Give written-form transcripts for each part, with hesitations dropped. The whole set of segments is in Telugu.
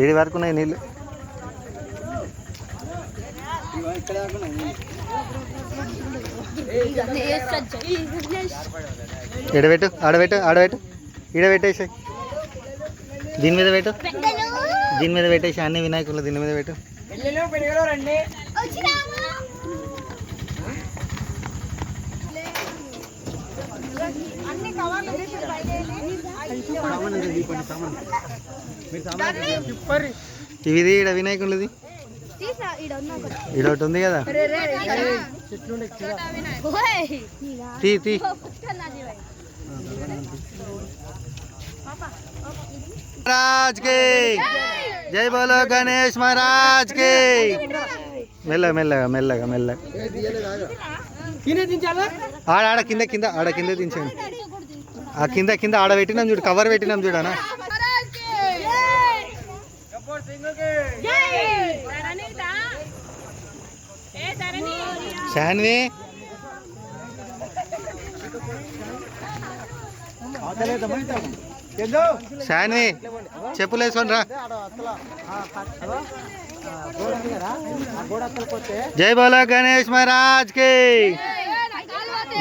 ఏడి వరకు ఉన్నాయి నీళ్ళు. ఎడబెట్టు, ఆడబెట్టు, ఆడబెట్టు, ఈడ పెట్టేసి దీని మీద పెట్టు, దీని మీద పెట్టేసి అన్ని వినాయకులు దీని మీద పెట్టు. ఇది ఈడ వినాయకులది ఈడ ఒకటి ఉంది కదా. తీ తీ महाराज के जय बोलो गणेश महाराज के. మెల్లగా మెల్లగా మెల్లగా మెల్లగా ఆడ ఆడ కింద కింద ఆడ కింద దించండి. ఆ కింద కింద ఆడ పెట్టినాం చూడు, కవర్ పెట్టినాం చూడనా. శాన్వి శాన్వి చెప్పులు వేసుకొని రా. జై బోలో గణేష్ మహారాజ్ కి.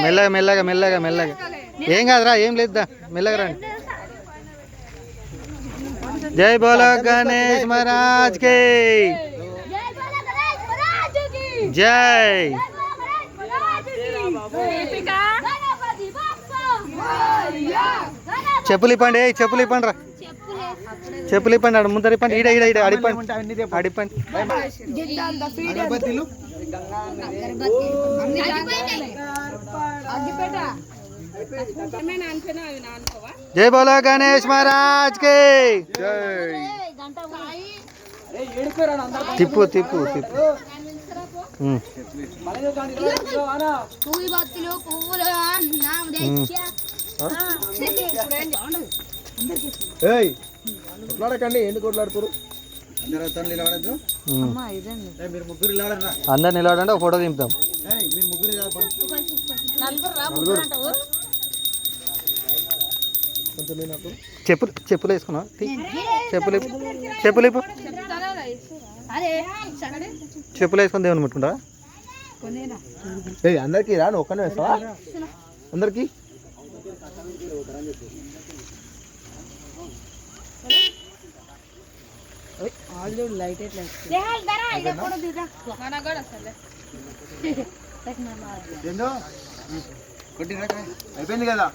మెల్లగా మెల్లగా మెల్లగా మెల్లగా, ఏం కాదురా, ఏం లేదుదా, మెల్లగా రండి. జై బోలో గణేష్ మహారాజ్ కి జై. చెప్పులు ఇప్పండి, చెప్పులు ఇప్పండి రా, చెప్పులు ఇప్పండి. ఆడ ముందర ఇప్పండి, ఈడ ఈడ ఈడ అడిపండి, అడిపండి. జై బోలో గణేష్ మహారాజ్ కి. తిప్పు తిప్పు తిప్పు. ఎందుకు కొట్లాడుతారు? అందరు నిలబడండి, ఒక ఫోటో దింపుతాం. చెప్పులు చెప్పులు వేసుకున్నా, చెప్పులు చెప్పులు ఇప్పు, చెప్పులు వేసుకొని దేవుని ముట్టుకుంటా. అందరికి రా, నువ్వు ఒక్కనే వేస్తావా అందరికి? అయిపోయింది కదా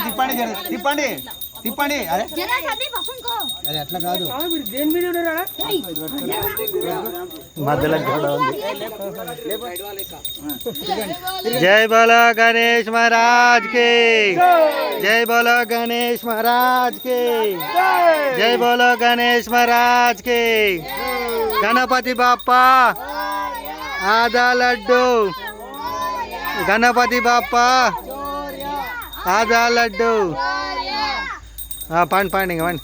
తిప్పండి తిప్పండి తిప్పండి. అరే అరే అట్లా కాదు, మధ్యలో జై బోలో గణేష్ మహారాజ్ కి. జై బోలో గణేష్ మహారాజ్ కి. జై బోలో గణేష్ మహారాజ్ కి. గణపతి బాప్పా ఆదా లడ్డు, గణపతి బాప్పా ఆదా లడ్డు. పండి పండి ఇంకా పండి.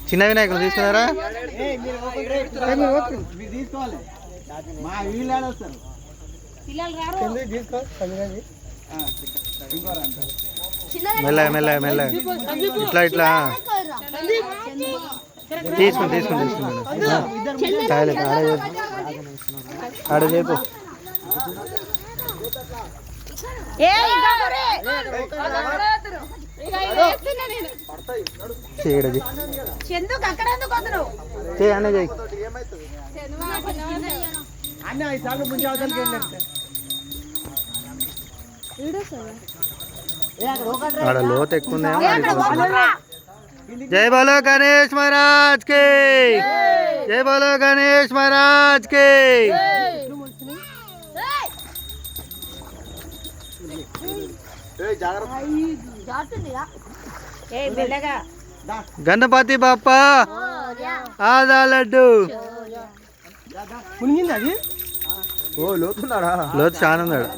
చిన్న వినాయకులు తీసుకున్నారా? మెల్లగా మెల్లగా మెల్లగా ఇట్లా ఇట్లా తీసుకుని తీసుకుని తీసుకున్నాను. ఆడ చేపు చేయడది అన్న చేయి. ఆడ లోతు ఎక్కువ ఉందేమో. జై బోలో గణేష్ మహారాజ్ కి. జై బోలో గణేష్ మహారాజ్ కి. గణపతి బాప్పా ఆదా లడ్డు. మునిగింది అది. ఓ లోతున్నాడా? లోతు చాలా ఉన్నాడు.